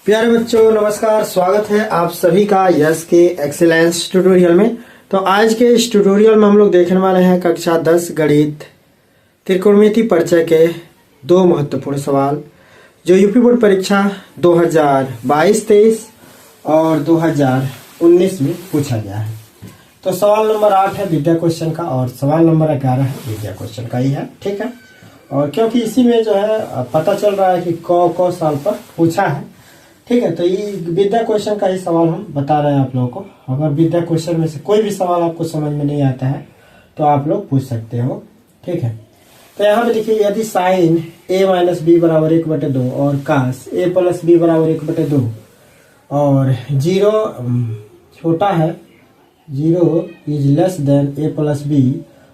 प्यारे बच्चों नमस्कार, स्वागत है आप सभी का यस के एक्सीलेंस ट्यूटोरियल में। तो आज के इस ट्यूटोरियल में हम लोग देखने वाले हैं कक्षा 10 गणित त्रिकोणमिति परिचय के दो महत्वपूर्ण सवाल जो यूपी बोर्ड परीक्षा 2022-23 और 2019 में पूछा गया है। तो सवाल नंबर 8 है विद्या क्वेश्चन का और सवाल नंबर 11 है विद्या क्वेश्चन का ही है, ठीक है। और क्योंकि इसी में जो है पता चल रहा है कि कौ साल पर पूछा है, ठीक है। तो ये विद्या क्वेश्चन का ही सवाल हम बता रहे हैं आप लोगों को। अगर विद्या क्वेश्चन में से कोई भी सवाल आपको समझ में नहीं आता है तो आप लोग पूछ सकते हो, ठीक है। तो यहाँ पे देखिए, यदि साइन a माइनस बी बराबर 1/2 और कास a प्लस बी बराबर 1/2 और 0 छोटा है 0 is less than a plus B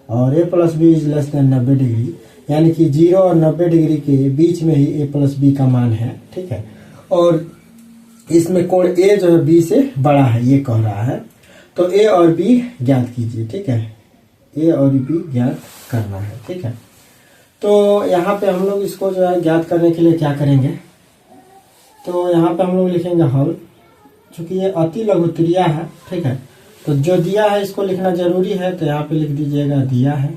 और a plus B is less than 90 degree, यानी कि 0 और 90 डिग्री के बीच में ही a प्लस बी का मान है, ठीक है। और इसमें कोण a जो है b से बड़ा है, ये कह रहा है। तो a और b ज्ञात कीजिए, ठीक है। a और b ज्ञात करना है, ठीक है। तो यहाँ पे हम लोग इसको जो है ज्ञात करने के लिए क्या करेंगे, तो यहाँ पे हम लोग लिखेंगे हल। चूंकि ये अति लघु त्रिया है, ठीक है, तो जो दिया है इसको लिखना जरूरी है। तो यहाँ पे लिख दीजिएगा दिया है,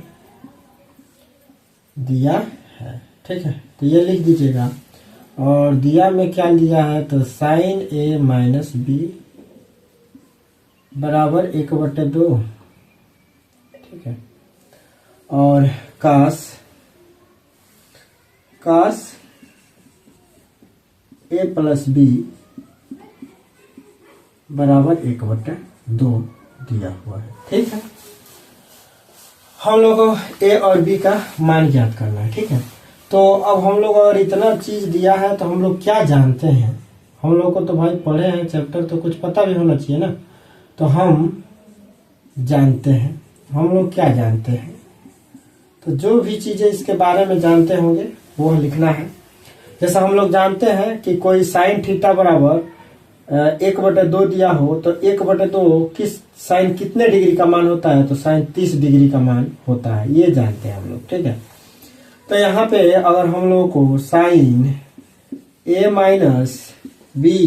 ठीक है। तो ये लिख दीजिएगा। और दिया में क्या लिया है, तो साइन a माइनस बी बराबर 1/2, ठीक है। और कास a प्लस बी बराबर 1/2 दिया हुआ है, ठीक है। हम लोग को a और b का मान ज्ञात करना है, ठीक है। तो अब हम लोग अगर इतना चीज दिया है तो हम लोग क्या जानते हैं, हम लोग को तो भाई पढ़े हैं चैप्टर, तो कुछ पता भी होना चाहिए ना। तो हम जानते हैं, हम लोग क्या जानते हैं, तो जो भी चीजें इसके बारे में जानते होंगे वो लिखना है। जैसा हम लोग जानते हैं कि कोई साइन थीटा बराबर 1/2 दिया हो तो 1/2 किस साइन कितने डिग्री का मान होता है, तो साइन 30 डिग्री का मान होता है, ये जानते हैं हम लोग, ठीक है। तो यहाँ पे अगर हम लोग को साइन a माइनस बी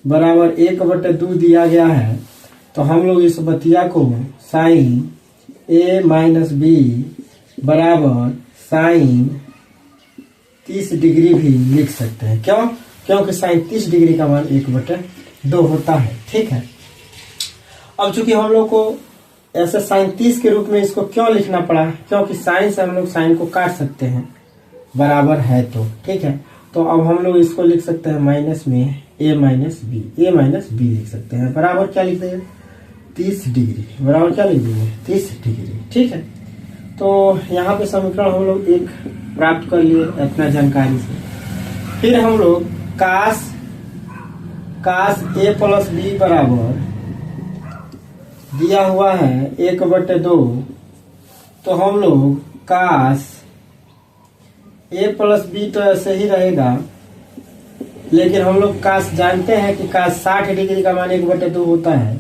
बराबर 1/2 दिया गया है तो हम लोग इस बतिया को साइन a माइनस बी बराबर साइन 30 डिग्री भी लिख सकते हैं। क्यों? क्योंकि साइन 30 डिग्री का मान 1/2 होता है, ठीक है। अब चूंकि हम लोग को ऐसे साइन 30 के रूप में इसको क्यों लिखना पड़ा, क्योंकि साइन से हम लोग साइन को काट सकते हैं, बराबर है तो, ठीक है। तो अब हम लोग इसको लिख सकते हैं माइनस में a माइनस बी लिख सकते हैं, बराबर क्या लिख देंगे 30 डिग्री, बराबर क्या लिख देंगे 30 डिग्री, ठीक है। तो यहाँ पे समीकरण हम लोग एक प्राप्त कर लिए इतना जानकारी से। फिर हम लोग कास a प्लस बी बराबर दिया हुआ है 1/2, तो हम लोग कास a प्लस बी तो ऐसे ही रहेगा, लेकिन हम लोग कास जानते हैं कि कास 60 डिग्री का मान 1/2 होता है।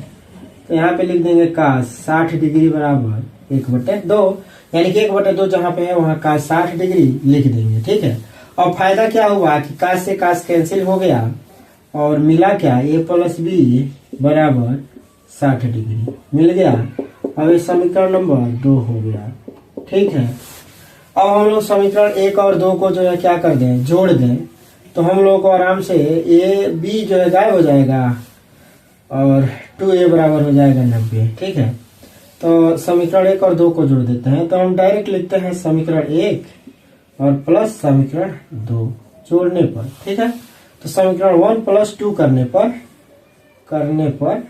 तो यहाँ पे लिख देंगे कास 60 डिग्री बराबर 1/2, यानी कि 1/2 जहाँ पे है वहाँ कास 60 डिग्री लिख देंगे, ठीक है। और फायदा क्या हुआ कि कास से कास कैंसिल हो गया और मिला क्या a प्लस बी बराबर 60 डिग्री मिल गया। अब ये समीकरण नंबर 2 हो गया, ठीक है। अब हम लोग समीकरण 1 और 2 को जो है क्या कर दें, जोड़ दें, तो हम लोग को आराम से a b जो है गायब हो जाएगा और 2a बराबर हो जाएगा 90, ठीक है। तो समीकरण 1 और 2 को जोड़ देते हैं, तो हम डायरेक्ट लिखते हैं समीकरण 1 और प्लस समीकरण 2 जोड़ने पर, ठीक है। तो समीकरण 1 + 2 करने पर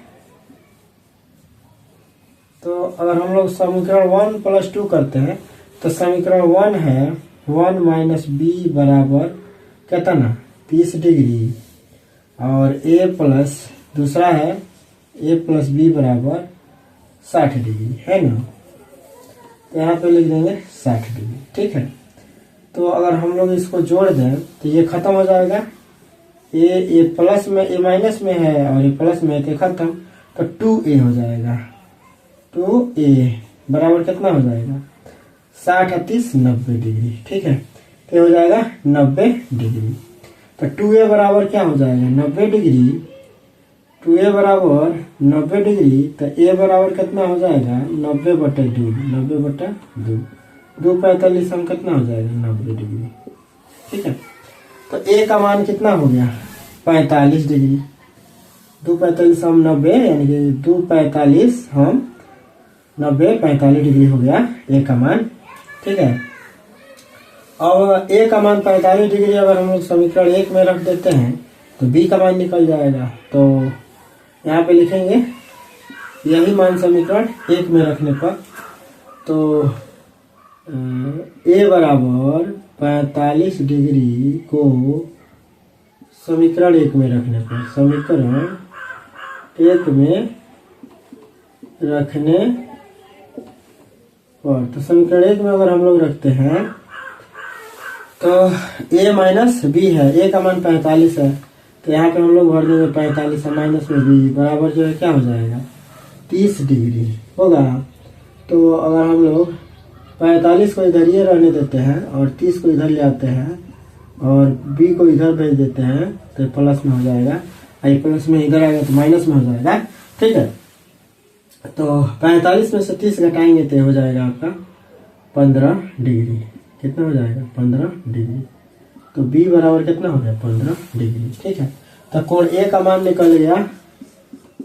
तो अगर हम लोग समीकरण 1 + 2 करते हैं तो समीकरण 1 है 1 माइनस बी बराबर कितना 30 डिग्री और a प्लस दूसरा है a प्लस बी बराबर 60 डिग्री है ना। तो यहाँ पे लिख देंगे 60 डिग्री, ठीक है। तो अगर हम लोग इसको जोड़ दें तो ये खत्म हो जाएगा, a प्लस में a माइनस में है और a प्लस में है तो खत्म, तो 2a हो जाएगा। 2a बराबर कितना हो जाएगा 60 30 90 डिग्री, ठीक है। तो हो जाएगा 90 डिग्री। तो 2a बराबर क्या हो जाएगा 90 डिग्री, 2a बराबर 90 डिग्री, तो a बराबर कितना हो जाएगा 90/2, 90/2, 245 हम कितना हो जाएगा 90 डिग्री। ठीक है, तो a का मान कितना हो गया 45 डिग्री, 245 हम 90 यानी कि 245 हम 90 45 डिग्री हो गया a का मान। ठीक है, अब a का मान 45 डिग्री अगर हम लोग समीकरण 1 में रख देते हैं तो b का मान निकल जाएगा। तो यहाँ पे लिखेंगे यही मान समीकरण 1 में रखने पर, तो a बराबर 45 डिग्री को समीकरण 1 में रखने पर, समीकरण 1 में रखने पर, तो समीकरण 1 में अगर हम लोग रखते हैं तो a माइनस बी है, a का मान 45 है, तो यहाँ पे हम लोग भर देंगे 45 माइनस में b बराबर जो है क्या हो जाएगा 30 डिग्री होगा। तो अगर हम लोग 45 को इधर ही रहने देते हैं और 30 को इधर ले आते हैं और b को इधर भेज देते हैं तो प्लस में हो जाएगा, आई प्लस में इधर आएगा तो माइनस में हो जाएगा। ठीक है, तो 45 में से 30 घटाएंगे तो हो जाएगा आपका 15 डिग्री। कितना हो जाएगा 15 डिग्री, तो b बराबर कितना हो गया 15 डिग्री। ठीक है, तो कोण a का मान निकल गया,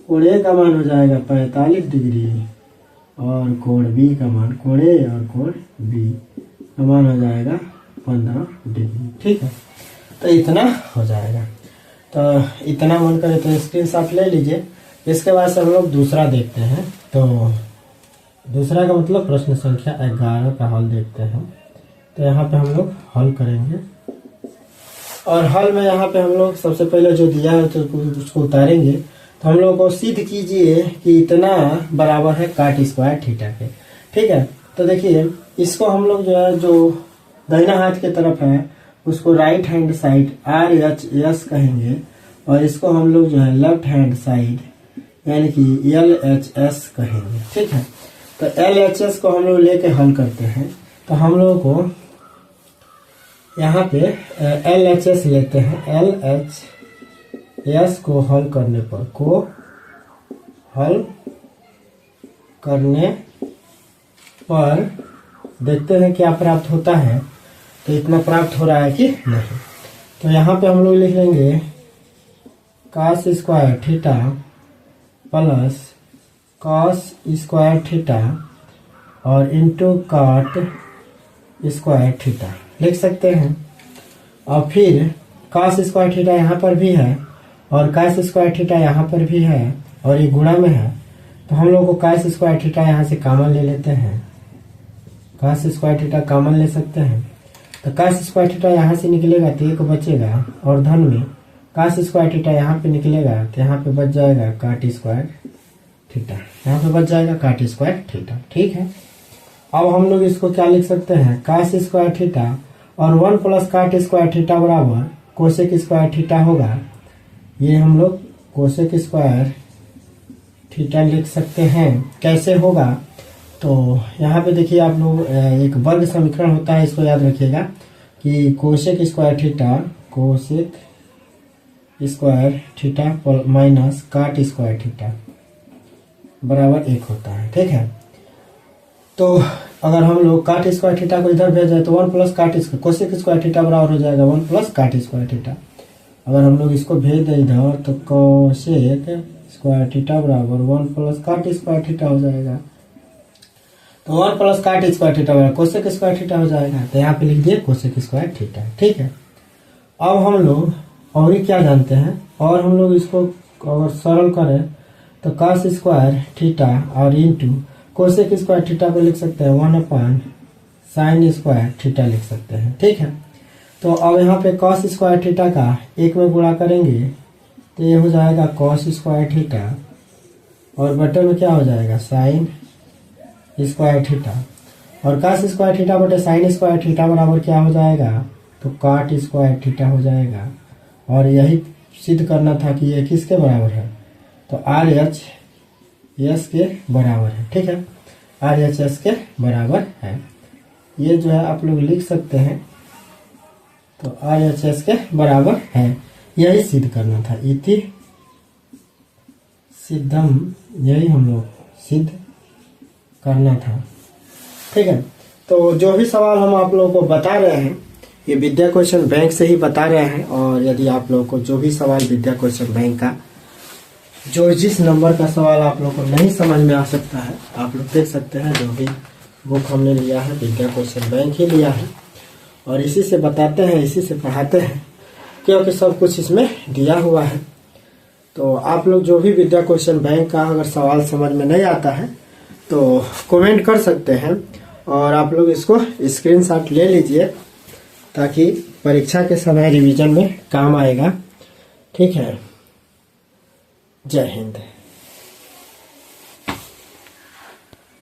कोण a का मान हो जाएगा 45 डिग्री और कोण b का मान, कोण a और कोण b का मान हो जाएगा 15 डिग्री। ठीक है, तो इतना हो जाएगा। तो इतना मन करे तो स्क्रीनशॉट ले लीजिए। इसके बाद से हम लोग दूसरा देखते हैं। तो दूसरा का मतलब प्रश्न संख्या 11 का हल देखते हैं। तो यहाँ पे हम लोग हल करेंगे और हल में यहाँ पे हम लोग सबसे पहले जो दिया है तो उसको उतारेंगे। तो हम लोग को सिद्ध कीजिए कि इतना बराबर है काट स्क्वायर थीटा के। ठीक है, तो देखिए इसको हम लोग जो है, जो दाहिना हाथ की तरफ है उसको राइट हैंड साइड RHS कहेंगे और इसको हम लोग जो है लेफ्ट हैंड साइड यानी कि LHS कहेंगे। ठीक है, तो LHS को हम लोग लेके हल करते हैं। तो हम लोगों को यहाँ पे LHS लेते हैं, LHS को हल करने पर, को हल करने पर देखते हैं क्या प्राप्त होता है। तो इतना प्राप्त हो रहा है कि नहीं। तो यहाँ पे हम लोग लिख लेंगे cos square theta plus cos square theta और इंटू काट स्क्वायर थीटा लिख सकते हैं। और फिर cos स्क्वायर थीटा यहाँ पर भी है और cos स्क्वायर थीटा यहाँ पर भी है और ये गुणा में है, तो हम लोग को cos स्क्वायर थीटा यहाँ से कॉमन ले लेते हैं। cos स्क्वायर थीटा कॉमन ले सकते हैं, तो cos स्क्वायर थीटा यहाँ से निकलेगा तो एक बचेगा और धन में cos स्क्वायर थीटा यहाँ पे निकलेगा तो यहाँ पे बच जाएगा काट स्क्वायर थीटा, यहाँ पे बच जाएगा काट स्क्वायर थीटा। ठीक है, अब हम लोग इसको क्या लिख सकते हैं cos स्क्वायर थीटा और 1 प्लस काट स्क्वायर थीटा बराबर कोसेक स्क्वायर थीटा होगा। ये हम लोग कोसेक स्क्वायर थीटा लिख सकते हैं। कैसे होगा, तो यहाँ पे देखिए आप लोग एक वर्ग समीकरण होता है, इसको याद रखिएगा कि cosec square theta, cosec square theta minus काट स्क्वायर थीटा बराबर 1 होता है। ठीक है, तो अगर हम लोग काट स्क्वायर थीटा को इधर भेज जाए तो 1 प्लस काट स्क्वायर कोसेक स्क्वायर थीटा बराबर हो जाएगा 1 प्लस काट स्क्वायर थीटा। अगर हम लोग इसको भेज दें इधर तो कोसेक स्क्वायर थीटा बराबर 1 प्लस काट स्क्वायर थीटा हो जाएगा। तो 1 प्लस काट स्क्वायर थीटा बराबर कोसेक स्क्वायर थीटा हो जाएगा। तो यहाँ पे लिख दिए कोसेक स्क्वायर थीटा। ठीक है, अब हम लोग और क्या जानते हैं, और हम लोग इसको अगर सरल करें तो cos स्क्वायर थीटा और इंटू कोसेक स्क्वायर थीटा को लिख सकते हैं 1/sin स्क्वायर थीटा लिख सकते हैं। ठीक है, तो अब यहाँ पे cos स्क्वायर थीटा का 1 में गुणा करेंगे तो ये हो जाएगा cos स्क्वायर थीटा और बटे में क्या हो जाएगा sin स्क्वायर थीटा और cos स्क्वायर थीटा बटे sin स्क्वायर थीटा बराबर क्या हो जाएगा, तो काट स्क्वायर थीटा हो जाएगा। और यही सिद्ध करना था कि ये किसके बराबर है, तो RHS के बराबर है। ठीक है, RHS के बराबर है। ये जो है आप लोग लिख सकते हैं। तो RHS के बराबर है, यही सिद्ध करना था। इति सिद्धम, यही हम लोग सिद्ध करना था। ठीक है, तो जो भी सवाल हम आप लोगों को बता रहे हैं ये विद्या क्वेश्चन बैंक से ही बता रहे हैं। और यदि आप लोगों को जो भी सवाल विद्या क्वेश्चन बैंक का जो जिस नंबर का सवाल आप लोगों को नहीं समझ में आ सकता है, आप लोग देख सकते हैं। जो भी बुक हमने लिया है विद्या क्वेश्चन बैंक ही लिया है और इसी से बताते हैं, इसी से पढ़ाते हैं, क्योंकि सब कुछ इसमें दिया हुआ है। तो आप लोग जो भी विद्या क्वेश्चन बैंक का अगर सवाल समझ में नहीं आता है तो कमेंट कर सकते हैं और आप लोग इसको स्क्रीनशॉट ले लीजिए ताकि परीक्षा के समय रिवीजन में काम आएगा। ठीक है, जय हिंद।